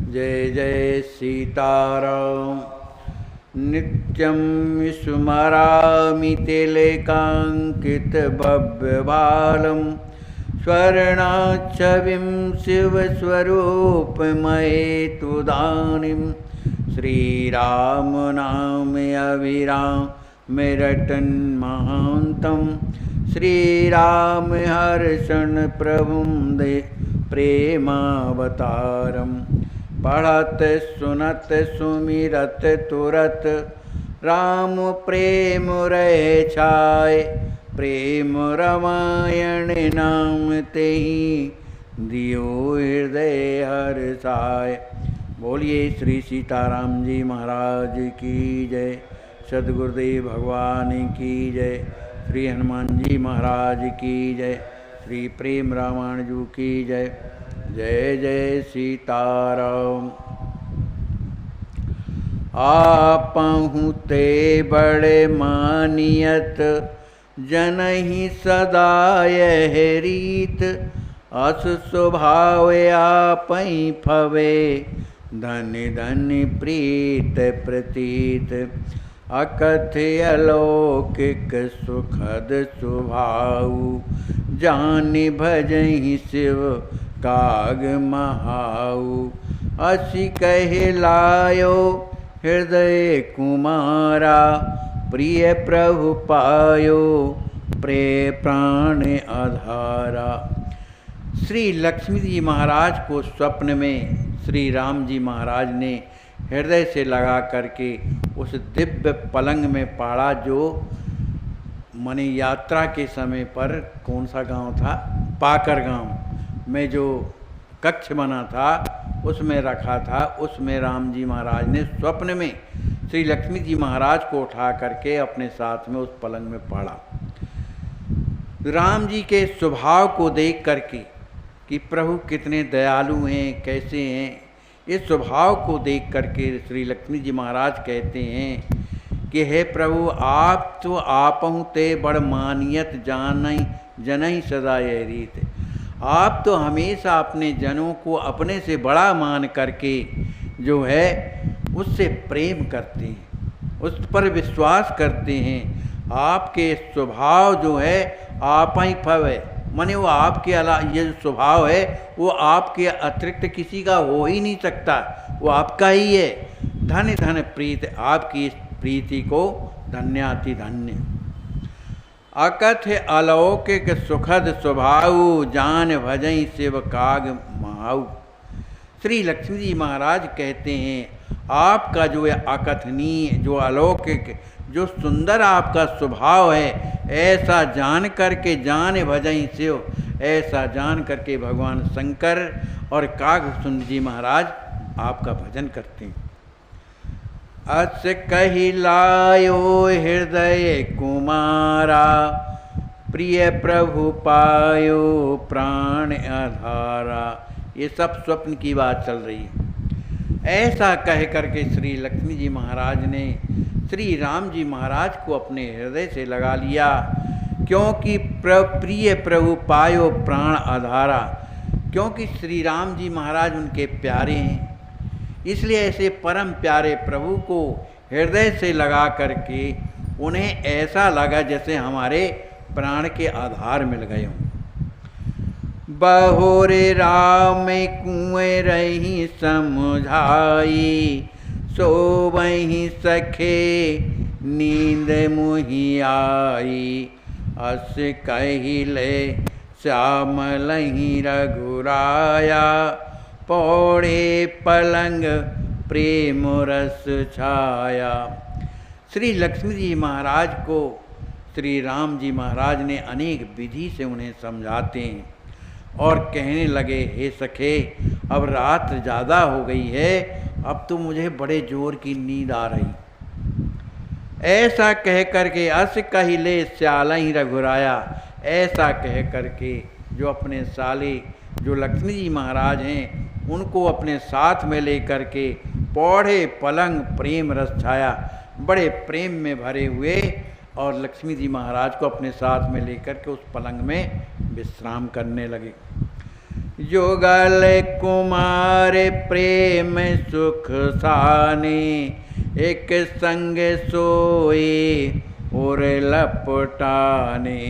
जय जय सीताराम। नित्यं स्मरामि तिलकाङ्कित भव्यबालं स्वर्णाच्छविं शिवस्वरूपमहेतुदानीं श्रीराम नाम अभिराम रटन् महान्तं श्रीराम हर्षण प्रभुं दे प्रेमावतारम् पढ़त सुनत सुमिरत तुरत राम प्रेम रहे छाय प्रेम रामायण नाम तेहि दियो हृदय हर्षाय। बोलिए श्री सीताराम जी महाराज की जय, सद्गुरुदेव भगवान की जय, श्री हनुमान जी महाराज की जय, श्री प्रेम रामायण जी की जय। जय जय सीताराम। आपहु ते बड़े मानियत जनहि सदा यह रीत अस स्वभाव आपहि फवे धन धन प्रीत प्रतीत अकथ अलौकिक सुखद स्वभाव जान भजहि शिव काग महाऊ असी कहलायो हृदय कुमारा प्रिय प्रभु पायो प्रेम प्राण आधारा। श्री लक्ष्मी जी महाराज को स्वप्न में श्री राम जी महाराज ने हृदय से लगा करके उस दिव्य पलंग में पाड़ा, जो मने यात्रा के समय पर कौन सा गांव था, पाकर गांव में जो कक्ष बना था उसमें रखा था। उसमें राम जी महाराज ने स्वप्न में श्री लक्ष्मी जी महाराज को उठा करके अपने साथ में उस पलंग में पड़ा। राम जी के स्वभाव को देख करके कि प्रभु कितने दयालु हैं, कैसे हैं, इस स्वभाव को देख करके श्री लक्ष्मी जी महाराज कहते हैं कि हे प्रभु, आप तो आपहु ते बड़ मानियत जानई जनई सदा यह रीत। आप तो हमेशा अपने जनों को अपने से बड़ा मान करके जो है उससे प्रेम करते हैं, उस पर विश्वास करते हैं। आपके स्वभाव जो है आप ही फव है, माने वो आपके अलावा ये स्वभाव है वो आपके अतिरिक्त किसी का हो ही नहीं सकता, वो आपका ही है। धन्य धन्य प्रीत, आपकी इस प्रीति को धन्याति धन्य। अकथ अलौकिक सुखद स्वभाव जान भजई शिव काग महाऊ। श्री लक्ष्मी जी महाराज कहते हैं आपका जो है अकथनीय, जो अलौकिक, जो सुंदर आपका स्वभाव है, ऐसा जान करके जान भजई शिव, ऐसा जान करके भगवान शंकर और कागभूषण जी महाराज आपका भजन करते हैं। अस कहिलायो हृदय कुमारा प्रिय प्रभु पायो प्राण आधारा। ये सब स्वप्न की बात चल रही है। ऐसा कह करके श्री लक्ष्मी जी महाराज ने श्री राम जी महाराज को अपने हृदय से लगा लिया, क्योंकि प्रिय प्रभु पायो प्राण आधारा, क्योंकि श्री राम जी महाराज उनके प्यारे हैं। इसलिए ऐसे परम प्यारे प्रभु को हृदय से लगा करके उन्हें ऐसा लगा जैसे हमारे प्राण के आधार मिल गए हों। बहोरे राम कुएं रही समझाई सो वही सखे नींद मुहि आई। अस कहिले श्याम लही रघुराया पौड़े पलंग प्रेम रस छाया। श्री लक्ष्मी जी महाराज को श्री राम जी महाराज ने अनेक विधि से उन्हें समझाते हैं और कहने लगे, हे सखे, अब रात ज़्यादा हो गई है, अब तो मुझे बड़े जोर की नींद आ रही। ऐसा कह करके अस कहिले श्याल ही रघुराया, ऐसा कह करके जो अपने साले जो लक्ष्मी जी महाराज हैं उनको अपने साथ में लेकर के पौड़े पलंग प्रेम रस छाया, बड़े प्रेम में भरे हुए, और लक्ष्मी जी महाराज को अपने साथ में लेकर के उस पलंग में विश्राम करने लगे। जुगल कुमार प्रेम सुख साने, एक संग सोए और लपटाने।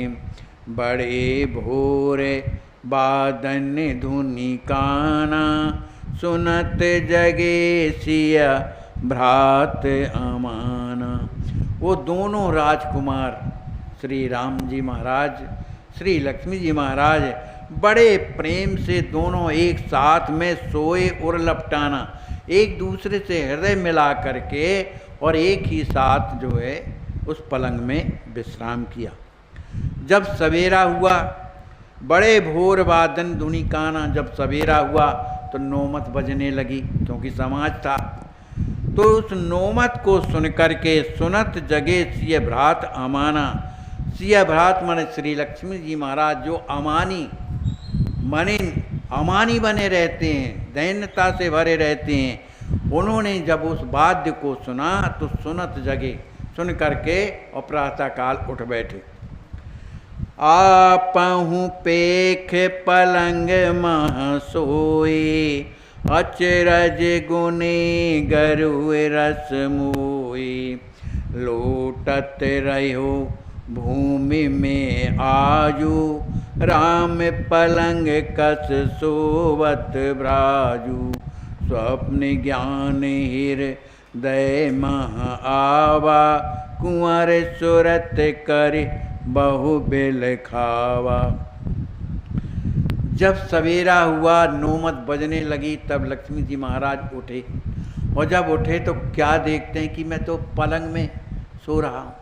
बड़े भोर बादन धुनि काना, सुनत जगे सिया भ्रात अमाना। वो दोनों राजकुमार श्री राम जी महाराज, श्री लक्ष्मी जी महाराज बड़े प्रेम से दोनों एक साथ में सोए और लपटाना, एक दूसरे से हृदय मिला करके और एक ही साथ जो है उस पलंग में विश्राम किया। जब सवेरा हुआ, बड़े भोर बादन धुनि काना, जब सवेरा हुआ तो नौमत बजने लगी, क्योंकि समाज था। तो उस नौमत को सुन करके सुनत जगे सिय भ्रात अमाना। सिय भ्रात माने श्री लक्ष्मी जी महाराज जो अमानी बने रहते हैं, दैन्यता से भरे रहते हैं, उन्होंने जब उस वाद्य को सुना तो सुनत जगे, सुन करके और प्रातःकाल उठ बैठे। आपहु पेख पलंग मह सोए, अचरज गुने गरु रस मोए। लोटत रहो भूमि में आजू, राम पलंग कस सोवत भ्राजू। स्वप्न ज्ञान हृदय मह आवा, कुंवर सुरत कर बहु बिल खावा। जब सवेरा हुआ, नौमत बजने लगी, तब लक्ष्मी जी महाराज उठे। और जब उठे तो क्या देखते हैं कि मैं तो पलंग में सो रहा हूँ,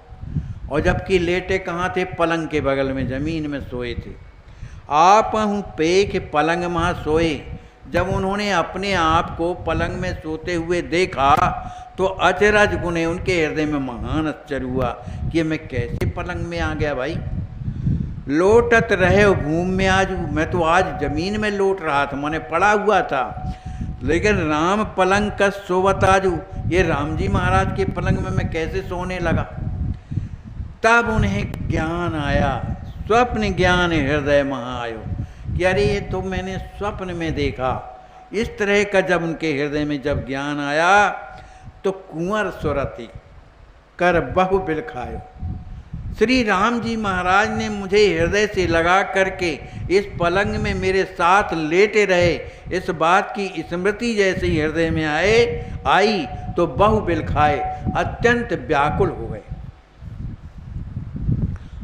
और जबकि लेटे कहाँ थे, पलंग के बगल में जमीन में सोए थे। आप हूँ पेख पलंग महा सोए। जब उन्होंने अपने आप को पलंग में सोते हुए देखा तो अचरज गुने, उनके हृदय में महान आश्चर्य हुआ कि मैं कैसे पलंग में आ गया भाई। लोटत रहे भूमि में आजू, मैं तो आज जमीन में लोट रहा था, मैंने पड़ा हुआ था, लेकिन राम पलंग का सोवत आजू, ये राम जी महाराज के पलंग में मैं कैसे सोने लगा। तब उन्हें ज्ञान आया, स्वप्न ज्ञान हृदय महा आयो, कि अरे ये तो मैंने स्वप्न में देखा। इस तरह का जब उनके हृदय में जब ज्ञान आया तो कुंवर सुरति कर बहु बिल खायो। श्री राम जी महाराज ने मुझे हृदय से लगा करके इस पलंग में मेरे साथ लेटे रहे, इस बात की स्मृति जैसे ही हृदय में आई तो बहु बिल खाए, अत्यंत व्याकुल हो गए।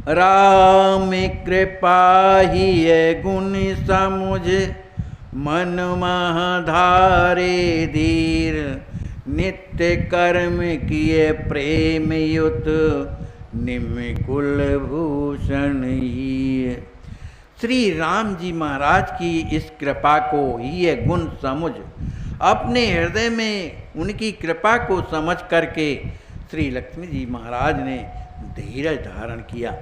राम कृपा ही गुण समुझ, मन महाधारे धीर। नित्य कर्म किए प्रेम युत, निम्कुल भूषण ही। श्री राम जी महाराज की इस कृपा को ही गुण समझ, अपने हृदय में उनकी कृपा को समझ करके श्री लक्ष्मी जी महाराज ने धीरज धारण किया।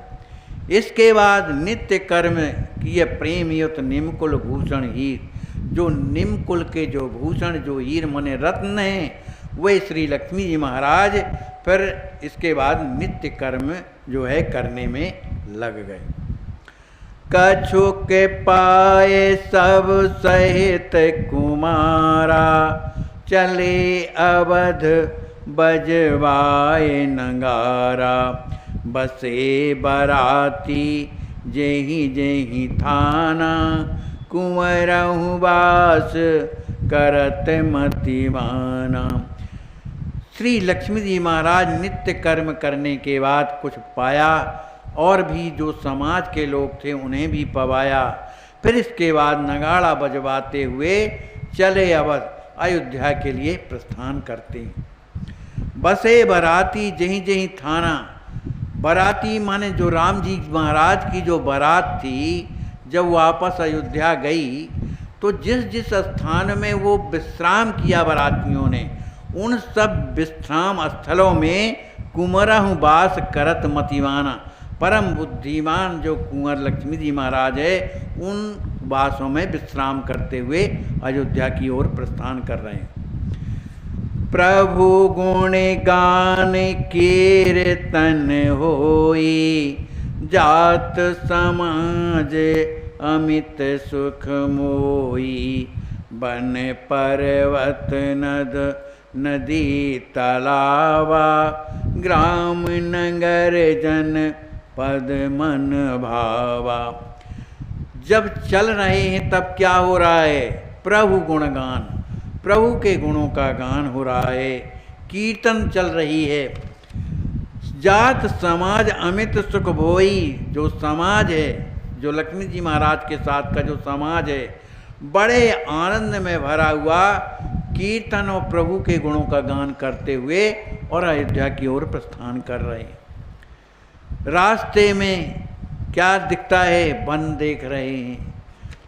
इसके बाद नित्य कर्म किए प्रेम युत, निम्कुल भूषण हीर। जो निम्कुल के जो भूषण, जो हीर मने रत्न हैं, वे श्री लक्ष्मी जी महाराज फिर इसके बाद नित्य कर्म जो है करने में लग गए। कछु के पाए सब सहित कुमारा, चले अवध बजवाए नगारा। बसे बराती जेहि जेहि थाना, कुंवरहु वास करत मतिवाना। श्री लक्ष्मी जी महाराज नित्य कर्म करने के बाद कुछ पाया, और भी जो समाज के लोग थे उन्हें भी पवाया। फिर इसके बाद नगाड़ा बजवाते हुए चले अवध, अयोध्या के लिए प्रस्थान करते हैं। बसे बराती जहीं जहीं थाना, बराती माने जो राम जी महाराज की जो बारात थी, जब वापस अयोध्या गई तो जिस जिस स्थान में वो विश्राम किया बारातियों ने, उन सब विश्राम स्थलों में कुंवरहु वास करत मतिवाना, परम बुद्धिमान जो कुंवर लक्ष्मी जी महाराज है, उन वासों में विश्राम करते हुए अयोध्या की ओर प्रस्थान कर रहे हैं। प्रभु गुण गान कीर्तन होई, जात समाज अमित सुख मोई। बन पर्वत नद नदी तालावा, ग्राम नगर जन पद मन भावा। जब चल रहे हैं तब क्या हो रहा है? प्रभु गुणगान, प्रभु के गुणों का गान हो रहा है, कीर्तन चल रही है। जात समाज अमित सुख भोई, जो समाज है, जो लक्ष्मी जी महाराज के साथ का जो समाज है, बड़े आनंद में भरा हुआ कीर्तन और प्रभु के गुणों का गान करते हुए और अयोध्या की ओर प्रस्थान कर रहे हैं। रास्ते में क्या दिखता है? वन देख रहे हैं,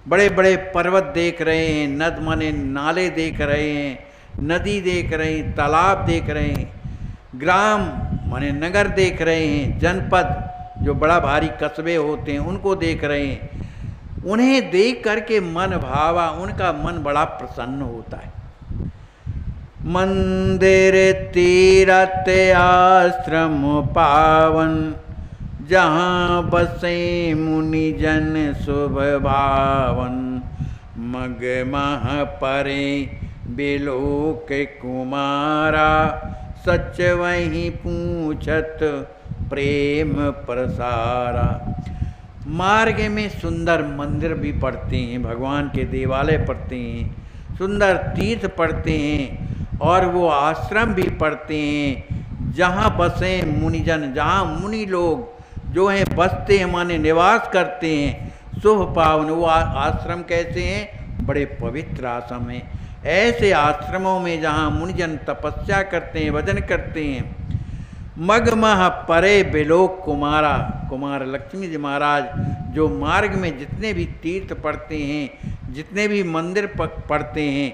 बड़े बड़े पर्वत देख रहे हैं, नद माने नाले देख रहे हैं, नदी देख रहे हैं, तालाब देख रहे हैं, ग्राम माने नगर देख रहे हैं, जनपद जो बड़ा भारी कस्बे होते हैं उनको देख रहे हैं। उन्हें देख करके मन भावा, उनका मन बड़ा प्रसन्न होता है। मंदिर तीरथ आश्रम पावन, जहाँ बसे मुनि जन शुभ भावन। मग मह परे बिलोक कुमारा, सच वही पूछत प्रेम प्रसारा। मार्ग में सुंदर मंदिर भी पड़ते हैं, भगवान के देवालय पड़ते हैं, सुंदर तीर्थ पड़ते हैं, और वो आश्रम भी पड़ते हैं जहाँ बसे मुनिजन, जहाँ मुनि लोग जो हैं बसते हैं माने निवास करते हैं। शुभ पावन वो आश्रम कैसे हैं? बड़े पवित्र आश्रम हैं। ऐसे आश्रमों में जहाँ मुनिजन तपस्या करते हैं, भजन करते हैं। मगमह परे बिलोक कुमारा, कुमार लक्ष्मी जी महाराज जो मार्ग में जितने भी तीर्थ पड़ते हैं, जितने भी मंदिर पड़ते हैं,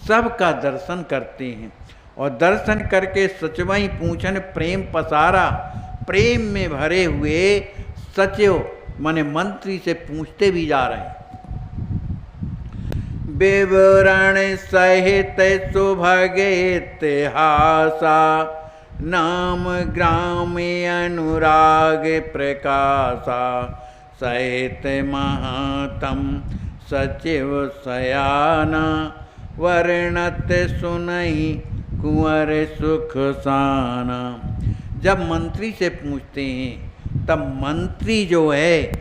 सबका दर्शन करते हैं। और दर्शन करके सचवई पूछन प्रेम पसारा, प्रेम में भरे हुए सचिव माने मंत्री से पूछते भी जा रहे हैं। विवरण सहित सुभगे इतिहासा, नाम ग्राम अनुराग प्रकाशा। सहित महातम सचिव सयाना, वर्णत सुनहि कुंवर सुख साना। जब मंत्री से पूछते हैं तब मंत्री जो है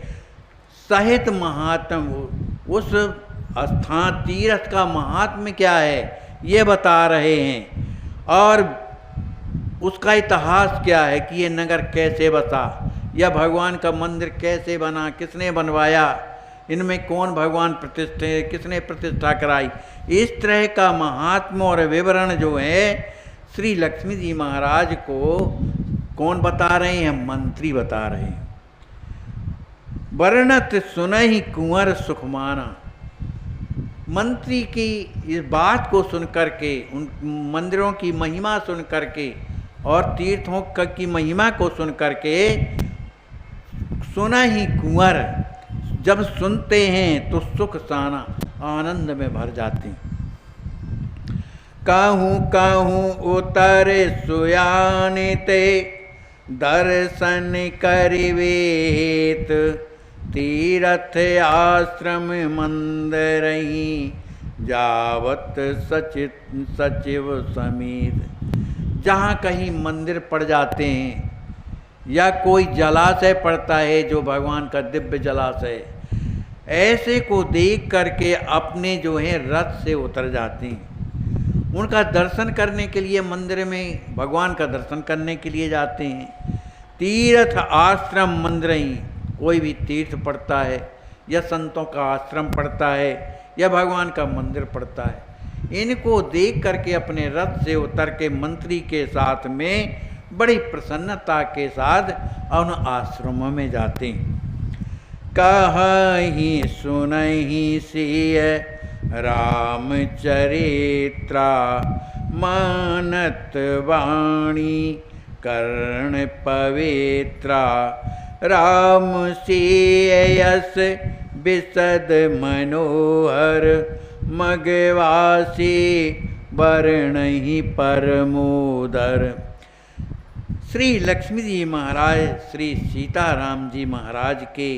सहित महात्म, उस स्थान तीर्थ का महात्म्य क्या है ये बता रहे हैं, और उसका इतिहास क्या है कि ये नगर कैसे बसा, या भगवान का मंदिर कैसे बना, किसने बनवाया, इनमें कौन भगवान प्रतिष्ठित है, किसने प्रतिष्ठा कराई। इस तरह का महात्मा और विवरण जो है श्री लक्ष्मी जी महाराज को कौन बता रहे हैं? मंत्री बता रहे हैं। वर्णत सुनहि कुंवर सुखमाना, मंत्री की इस बात को सुन करके, उन मंदिरों की महिमा सुन करके और तीर्थों की महिमा को सुन करके, सुनहि कुंवर जब सुनते हैं तो सुख साना, आनंद में भर जाते हैं। काहू काहू उतरे सुयाने ते, दर्शन करिवेत। तीरथ आश्रम मंदिरहि, जावत सचिव समीत। जहाँ कहीं मंदिर पड़ जाते हैं या कोई जलाशय पड़ता है जो भगवान का दिव्य जलाशय, ऐसे को देख करके अपने जो है रथ से उतर जाते हैं। उनका दर्शन करने के लिए मंदिर में भगवान का दर्शन करने के लिए जाते हैं। तीर्थ आश्रम मंदिर ही, कोई भी तीर्थ पड़ता है या संतों का आश्रम पड़ता है या भगवान का मंदिर पड़ता है, इनको देख करके अपने रथ से उतर के मंत्री के साथ में बड़ी प्रसन्नता के साथ उन आश्रमों में जाते हैं। कहि सुनहि सिय राम चरित्रा, मानत वाणी कर्ण पवित्रा। राम सियस विशद मनोहर, मगवासी वर्णहि परमोदर। श्री लक्ष्मी जी महाराज श्री सीताराम जी महाराज के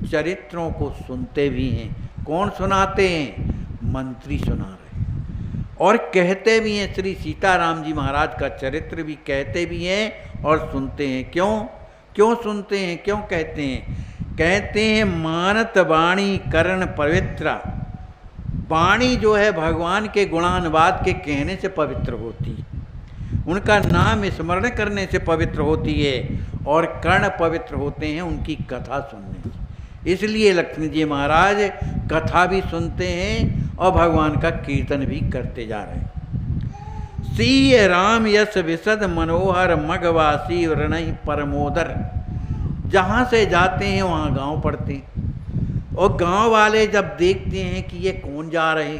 चरित्रों को सुनते भी हैं। कौन सुनाते हैं? मंत्री सुना रहे और कहते भी हैं। श्री सीताराम जी महाराज का चरित्र भी कहते भी हैं और सुनते हैं। क्यों सुनते हैं, क्यों कहते हैं? कहते हैं मानत वाणी करण पवित्रा। वाणी जो है भगवान के गुणानुवाद के कहने से पवित्र होती है, उनका नाम स्मरण करने से पवित्र होती है, और कर्ण पवित्र होते हैं उनकी कथा सुनने से। इसलिए लक्ष्मी जी महाराज कथा भी सुनते हैं और भगवान का कीर्तन भी करते जा रहे हैं। सीय राम यश विशद मनोहर मगवासी रणई परमोदर। जहाँ से जाते हैं वहाँ गांव पड़ते हैं, और गांव वाले जब देखते हैं कि ये कौन जा रहे,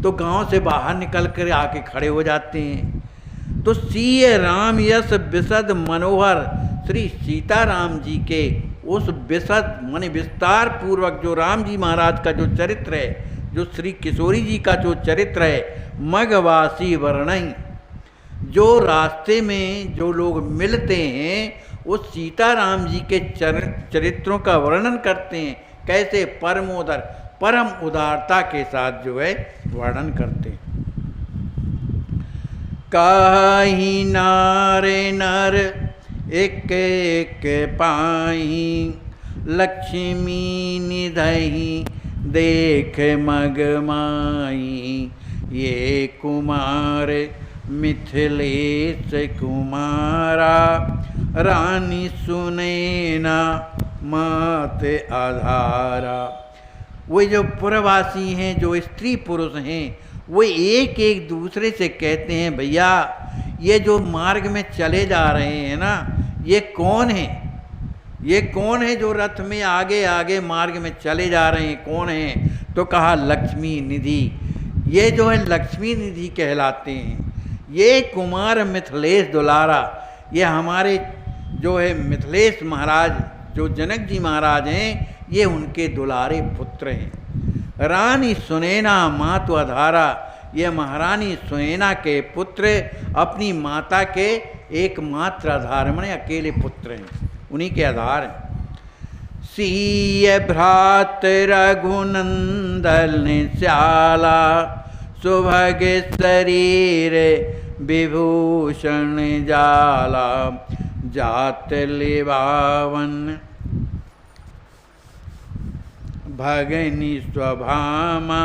तो गांव से बाहर निकल कर आके खड़े हो जाते हैं। तो सीय राम यश विशद मनोहर, श्री सीताराम जी के उस विशद माने विस्तार पूर्वक जो राम जी महाराज का जो चरित्र है, जो श्री किशोरी जी का जो चरित्र है, मगवासी वर्णई, जो रास्ते में जो लोग मिलते हैं उस सीताराम जी के चरित्रों का वर्णन करते हैं। कैसे? परमोदर, परम उदारता के साथ जो है वर्णन करते हैं। काहि नारे नर एक एक पाई, लक्ष्मी निधहि देख मगमाई। ये कुमार मिथिलेश कुमारा, रानी सुनैना मात आधारा। वो जो पुरवासी हैं, जो स्त्री पुरुष हैं, वो एक एक दूसरे से कहते हैं भैया ये जो मार्ग में चले जा रहे हैं ना, ये कौन है? ये कौन है जो रथ में आगे आगे मार्ग में चले जा रहे हैं, कौन है? तो कहा लक्ष्मी निधि। ये जो है लक्ष्मी निधि कहलाते हैं। ये कुमार मिथिलेश दुलारा, ये हमारे जो है मिथिलेश महाराज, जो जनक जी महाराज हैं, ये उनके दुलारे पुत्र हैं। रानी सुनैना मातु आधारा, ये महारानी सुनैना के पुत्र अपनी माता के एकमात्र आधार माने अकेले पुत्र हैं, उन्हीं के आधार हैं। सीय भ्रात रघुनंदन श्याला, सुभग शरीर विभूषण जाला। जात लिवावन भगनी स्वभामा,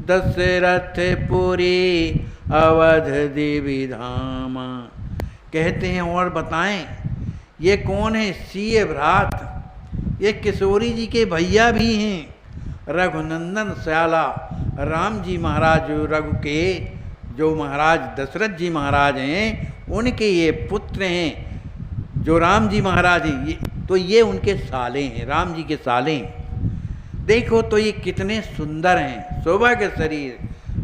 दशरथ पुरी अवध देवी धामा। कहते हैं और बताएं ये कौन है? सीय भ्रात, ये किशोरी जी के भैया भी हैं। रघुनंदन श्याला, राम जी महाराज रघु के जो महाराज दशरथ जी महाराज हैं, उनके ये पुत्र हैं जो राम जी महाराज हैं। तो ये उनके साले हैं, राम जी के साले हैं। देखो तो ये कितने सुंदर हैं। शोभा के शरीर,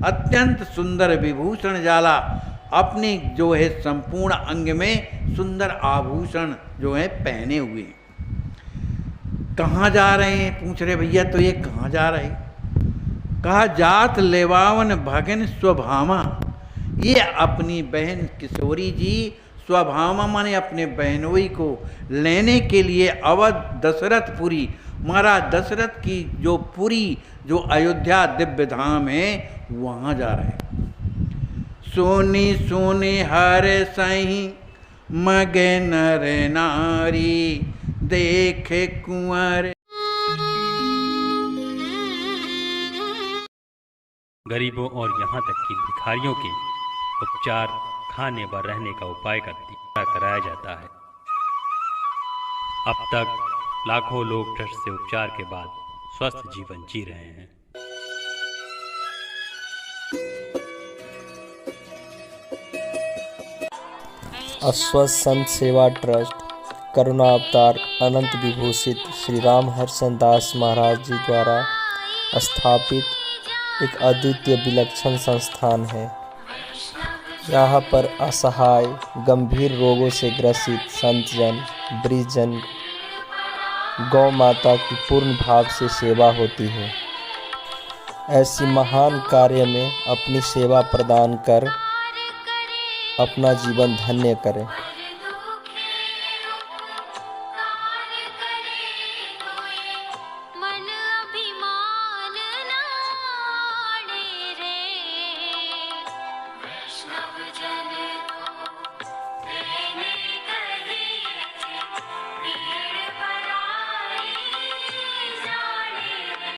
अत्यंत सुंदर विभूषण जाला, अपने जो है संपूर्ण अंग में सुंदर आभूषण जो है पहने हुए। कहाँ जा रहे हैं? पूछ रहे भैया तो ये कहाँ जा रहे? कहा जात लेवावन भगन स्वभामा। ये अपनी बहन किशोरी जी स्वभामा माने अपने बहनोई को लेने के लिए अवध दशरथपुरी, महाराज दशरथ की जो पुरी, जो अयोध्या दिव्य धाम है, वहाँ जा रहे हैं। सोनी सोनी हर सही मगे नर नारी, देखे कुंवर। गरीबों और यहाँ तक कि भिखारियों के उपचार, खाने व रहने का उपाय कराया जाता है। अब तक लाखों लोग ट्रस्ट से उपचार के बाद स्वस्थ जीवन जी रहे हैं। अस्वस्थ संत सेवा ट्रस्ट करुणा अवतार अनंत विभूषित श्री राम हर्षण दास महाराज जी द्वारा स्थापित एक अद्वितीय विलक्षण संस्थान है। यहाँ पर असहाय गंभीर रोगों से ग्रसित संतजन, वृद्धजन, गौ माता की पूर्ण भाव से सेवा होती है। ऐसी महान कार्य में अपनी सेवा प्रदान कर अपना जीवन धन्य करें। वैष्णव जन